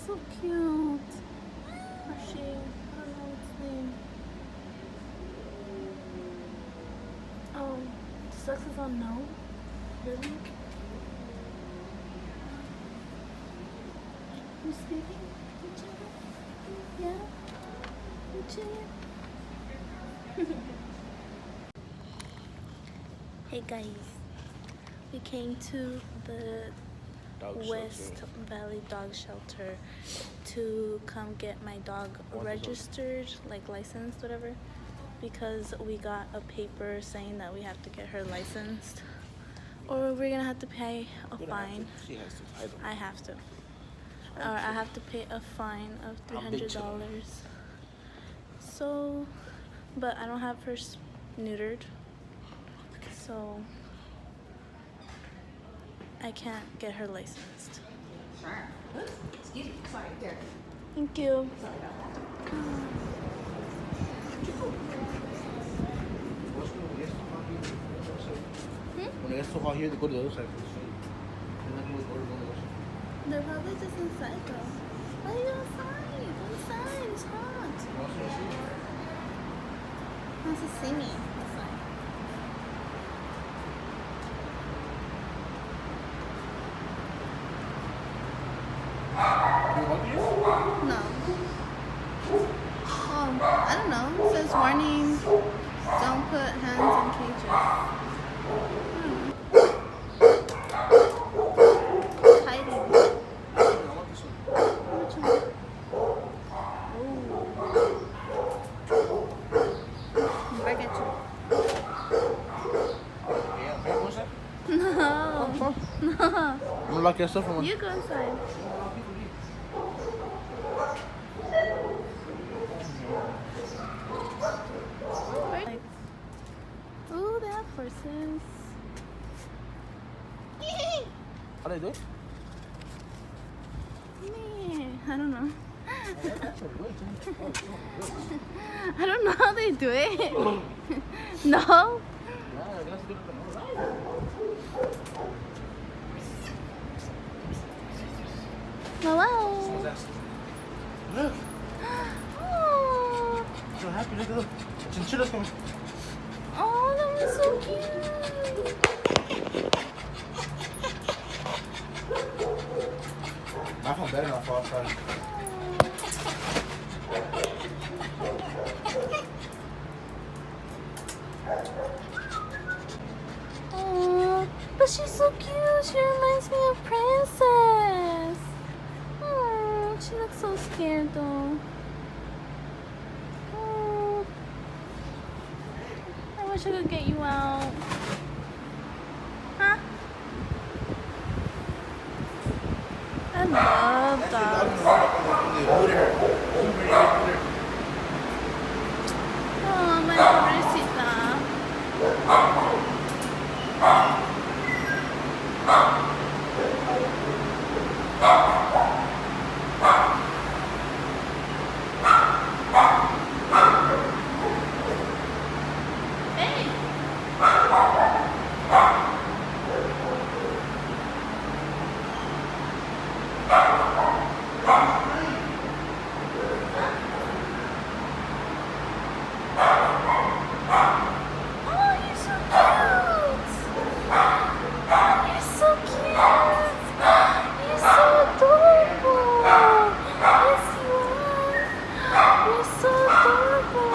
so cute. Actually, I don't know its name. Oh, the sex is on no? Really? You sleeping? You chilling? Yeah? You chilling? Hey guys, we came to the West Valley Dog Shelter to come get my dog registered, like licensed, whatever, because we got a paper saying that we have to get her licensed or we're gonna have to pay a fine. She has to. I have to. Or I have to pay a fine of $300. So, but I don't have her neutered, so I can't get her licensed. Sure. Oops, excuse me. Sorry, there. Thank you. Sorry about that. When it gets so hot here, they go to the other side. They're probably just inside though. Why are you outside? Go inside. It's hot. Wants to see me. Outside. No. Oh, I don't know. It says warning. Don't put hands in cages. Hiding. Which one? Oh. Back at you. No. No. I'm gonna lock yourself in. You go inside. Oh, they have horses. How they do it? Man, I don't know. I don't know how they do it. No? Hello. Look. Oh, So happy. Look at the chinchillas coming. oh, that was so cute. I feel better now for outside. Oh, but she's so cute. She reminds me of Princess. Oh, she looks so scared though. Oh, I wish I could get you out. Huh? I love dogs. Oh, my pobrecita. Hey. Oh, you're so cute. You're so cute. You're so adorable. Yes, you are. You're so adorable.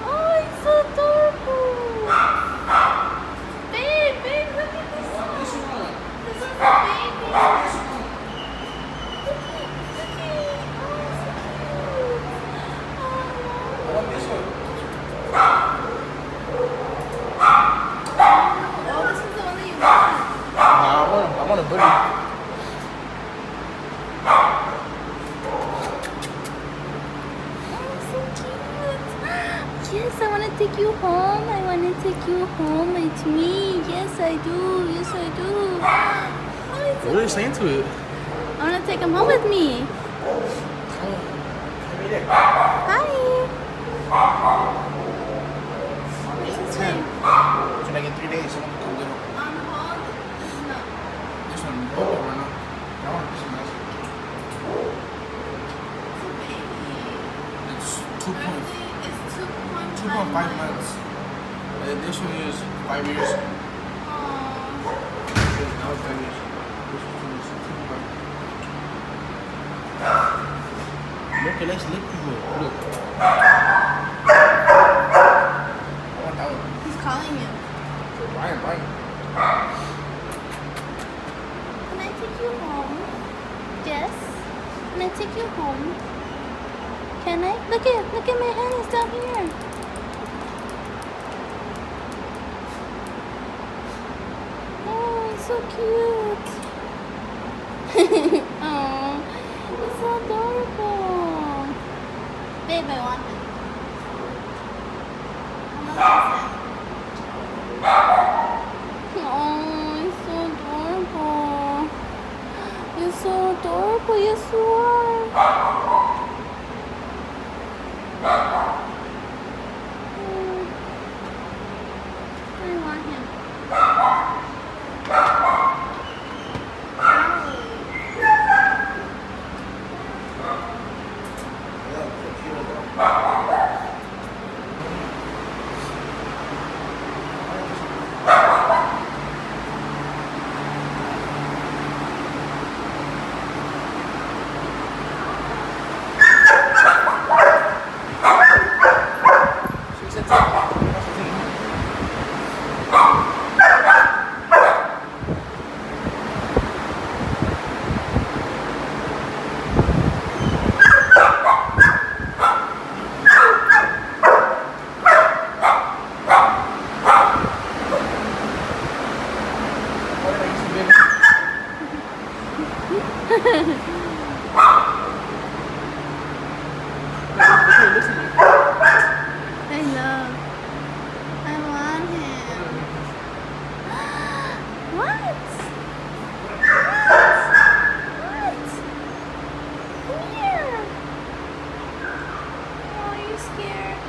Oh, he's so adorable. Babe, babe, look at this one. This is a baby. Look at, oh, so cute. Oh, this is the one that you want. I want a buddy. Oh, so cute. Yes, I want to take you home. I want to take you home with me. Yes, I do. Yes, I do. Oh, it's so What are you saying to it? I want to take him home with me. Hi. What's his name? So like in 3 days, someone can come get him. On hold? No. This one, right now. I want this one. one 5 months. And this one is 5 years. Aww. Now it's 5 years. This one's 2 years. Look, let's lick people. Look. I want that one. He's calling you. Brian. Can I take you home? Yes. Can I take you home? Can I? Look at my hand. It's down here. Oh, it's so cute. Oh, it's so adorable. Babe, I want him. Oh, it's so adorable. You're so adorable. Yes, you are. I want him. I know. I want him. What? Come here. Oh, are you scared?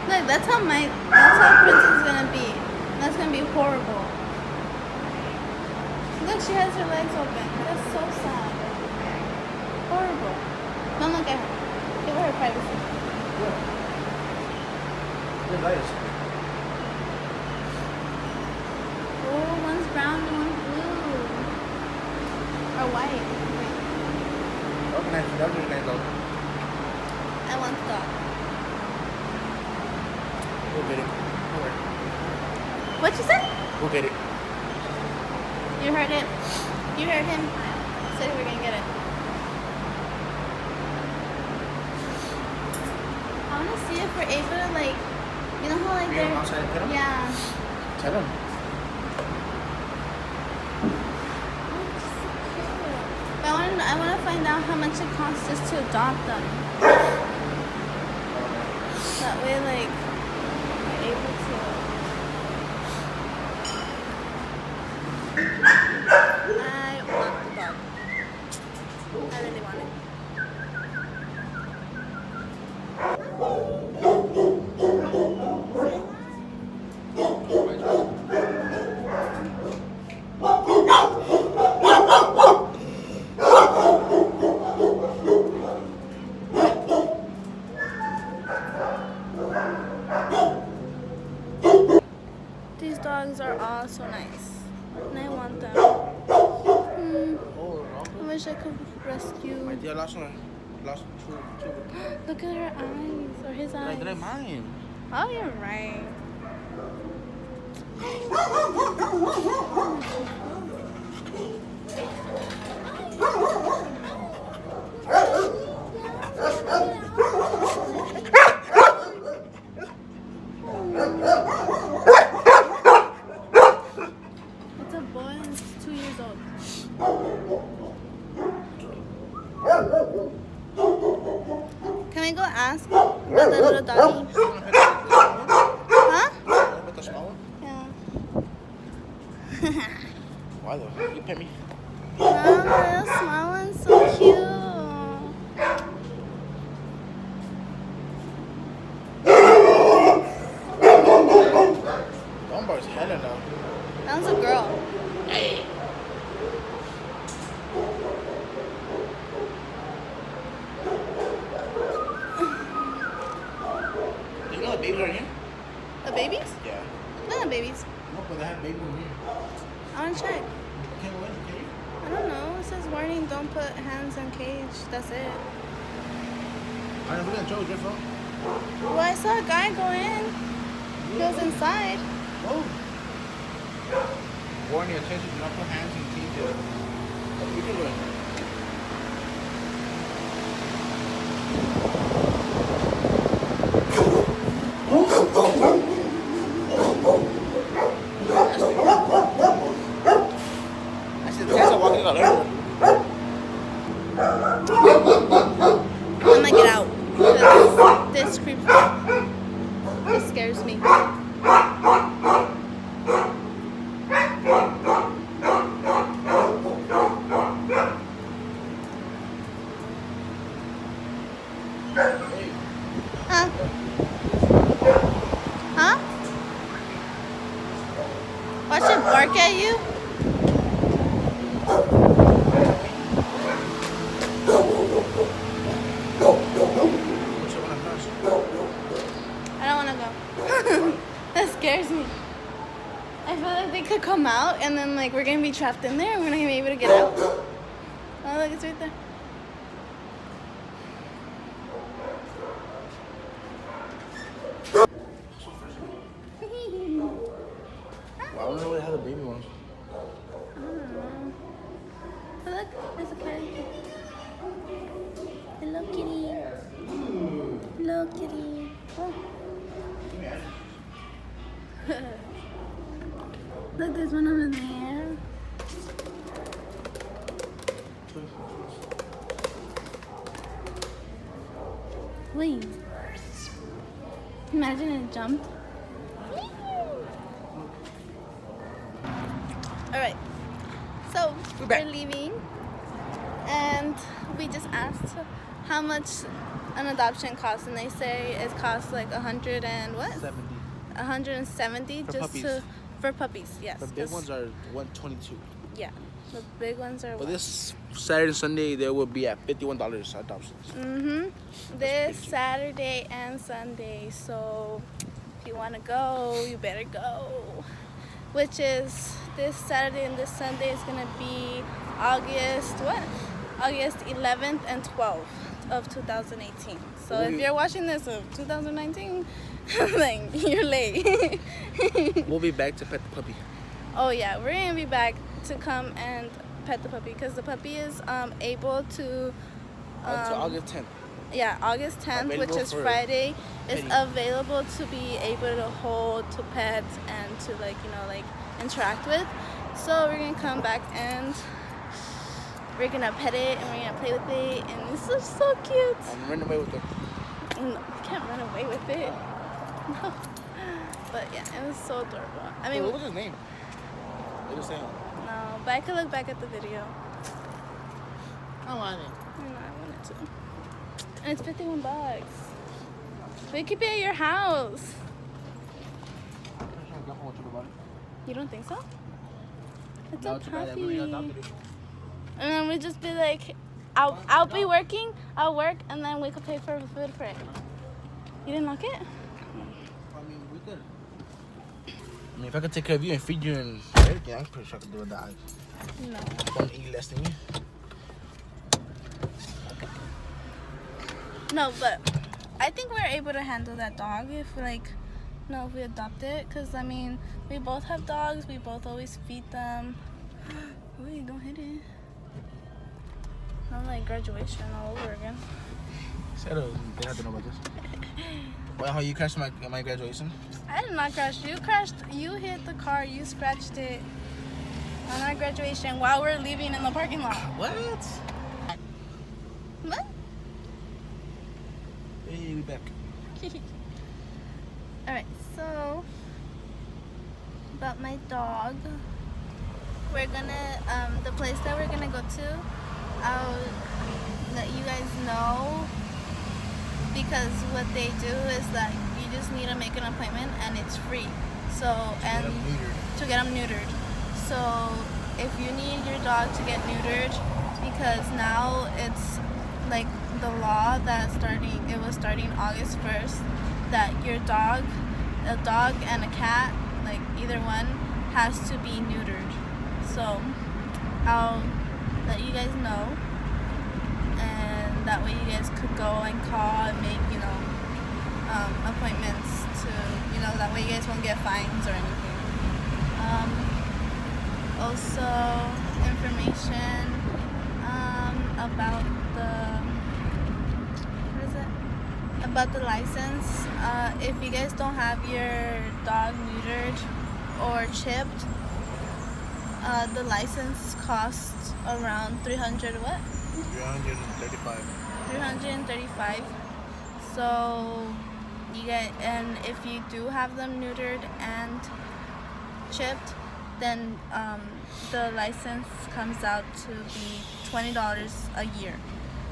Look, that's how Princess is gonna be. That's gonna be horrible. Look, she has her legs open. That's so sad. Horrible. Don't look at her. Give her privacy. Good lights. Oh, one's brown and one's blue. Or white. That was nice though. I want the dog. We'll get it. Don't worry. What you said? We'll get it. You heard it. You heard him. Said we're gonna get it. I wanna see if we're able to like, you know how like Bring him outside and pet him? yeah. Tell him. But I want to find out how much it costs just to adopt them. That way, like, we're able to. I want the dog. I really want it. These dogs are all so nice, and I want them. I wish I could rescue. My dear, last one. Last two. Look at her eyes, or his eyes. Did I mine? Oh, you're right. It's a boy and it's 2 years old. Can we go ask about the little doggy? Huh? With the small one? Yeah. Why though? You pet me. Oh, the small one's so cute. Dunbar's hella now. That one's a girl. The babies? Yeah. No, babies. No, but they have babies in here. I want to check. You can't win, can you? I don't know. It says warning, don't put hands in cage. That's it. Alright, look at Joe, your phone. Well, I saw a guy go in. He was inside. Oh. Warning, attention, do not put hands in cages. You can win. I see the cats are walking all over. I'm gonna get out. Because this creeps me out. It scares me. Huh? Huh? Watch it bark at you? I don't want to go. That scares me. I feel like they could come out and then like we're going to be trapped in there and we're not going to be able to get out. Oh, look, it's right there. I don't know how the baby ones. I don't know. But look, there's a kitty. Hello, kitty. Hello, kitty. Oh. Look, there's one over there. Wait. Imagine it jumped. Alright. So, we're leaving. And we just asked how much an adoption costs. And they say it costs like 100 and what? 70. 170 For just puppies. for puppies, yes. The big ones are 122. Yeah. The big ones are But this Saturday and Sunday, they will be at $51 adoptions. This Saturday and Sunday. So if you want to go, you better go. Which is this Saturday and this Sunday is going to be August 11th and 12th of 2018. So if you're watching this of 2019, like you're late. We'll be back to pet the puppy. Oh yeah, we're gonna be back to come and pet the puppy because the puppy is able to. Until August 10th. Yeah, August 10th, which is for Friday, is petting. available to be able to hold, to pet, and to like interact with. So we're gonna come back and we're gonna pet it and we're gonna play with it, and this is so cute. I'm running away with it. No, you can't run away with it. No. But yeah, it was so adorable. I mean, what was his name? They just saying. no, but I could look back at the video. I want it. I know, I wanted to. And it's $51. We could be at your house. You don't think so? It's a puppy. And then we just be like, I'll be working, I'll work, and then we could pay for food for it. You didn't lock it? I mean, we could. I mean, if I could take care of you and feed you and everything, I'm pretty sure I could do a dog. No. Don't eat less than you. No, but I think we're able to handle that dog if if we adopt it. Because, I mean, we both have dogs. We both always feed them. Wait, don't hit it. Not like graduation all over again. Settle. They have to know about this. Well, how you crashed my graduation? I did not crash. You crashed. You hit the car. You scratched it on our graduation while we're leaving in the parking lot. What? What? Hey, we back. Alright, so about my dog. We're gonna the place that we're gonna go to, I'll let you guys know, because what they do is that you just need to make an appointment and it's free. So and to get them neutered. So if you need your dog to get neutered, because now it's like the law that was starting August 1st, that your dog a dog and a cat, like either one, has to be neutered. So I'll let you guys know, and that way you guys could go and call and make, you know, appointments to, you know, that way you guys won't get fines or anything. Also, information about the license. If you guys don't have your dog neutered or chipped, the license costs around 300 what? 335. 335. So you get, and if you do have them neutered and chipped, then the license comes out to be $20 a year.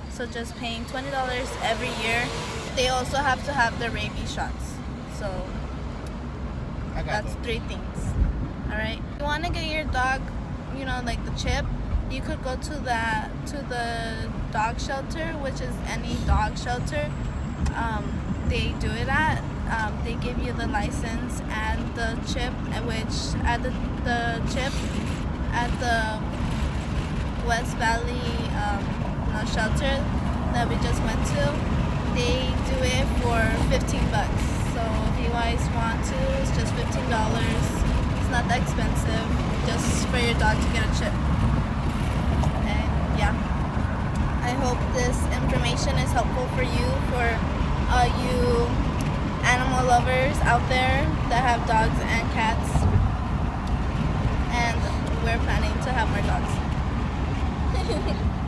So just paying $20 every year. They also have to have the rabies shots. So that's 3 things. All right. If you want to get your dog, you know, like the chip, you could go to the dog shelter, which is any dog shelter. They do it at. They give you the license and the chip, which at the chip at the West Valley shelter that we just went to. They do it for $15. So if you guys want to, it's just $15. It's not that expensive, just for your dog to get a chip. And yeah, I hope this information is helpful for you, for you animal lovers out there that have dogs and cats. And we're planning to have more dogs.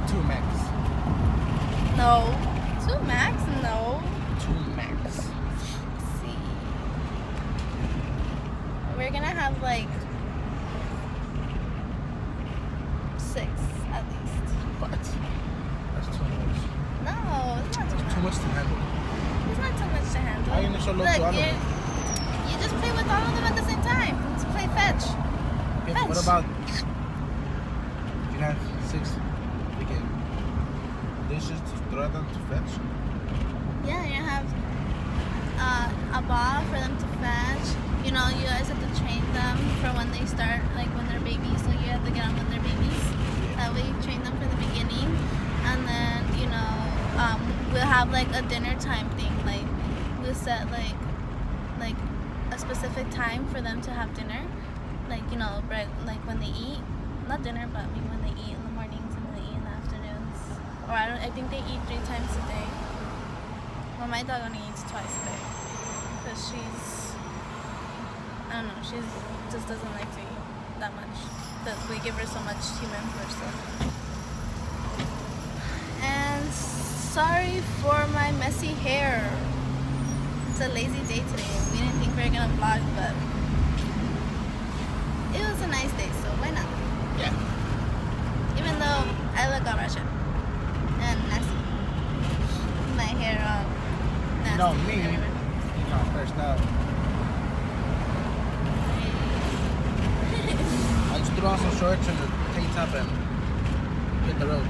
2 max. No. 2 max? No. 2 max. See. We're gonna have like 6 at least. What? That's too much. No, it's not too much. Too much to handle. It's not too much to handle. How are you gonna show love to all of them? You just play with all of them at the same time. Let's play fetch. Okay, Fetch. what about if you have 6 freaking dishes to throw them to fetch? Yeah, you have a ball for them to fetch. You know, you guys have to train them for when they start, like when they're babies. So you have to get them when they're babies. That way you train them for the beginning. And then, you know, we'll have like a dinner time thing. Like we'll set like a specific time for them to have dinner. Like, you know, like when they eat. Not dinner, but I mean when they eat in the mornings and when they eat in the afternoons. Or I think they eat 3 times a day. Well, my dog only eats twice a day. Because I don't know, she just doesn't like to eat that much. Because we give her so much human food stuff. And sorry for my messy hair. It's a lazy day today. We didn't think we were gonna vlog, but it was a nice day, so why not? Yeah. Even though I look all Russian and nasty. My hair all nasty. No, me. everywhere. You know, first up. I just threw on some shorts and a tank top and hit the road.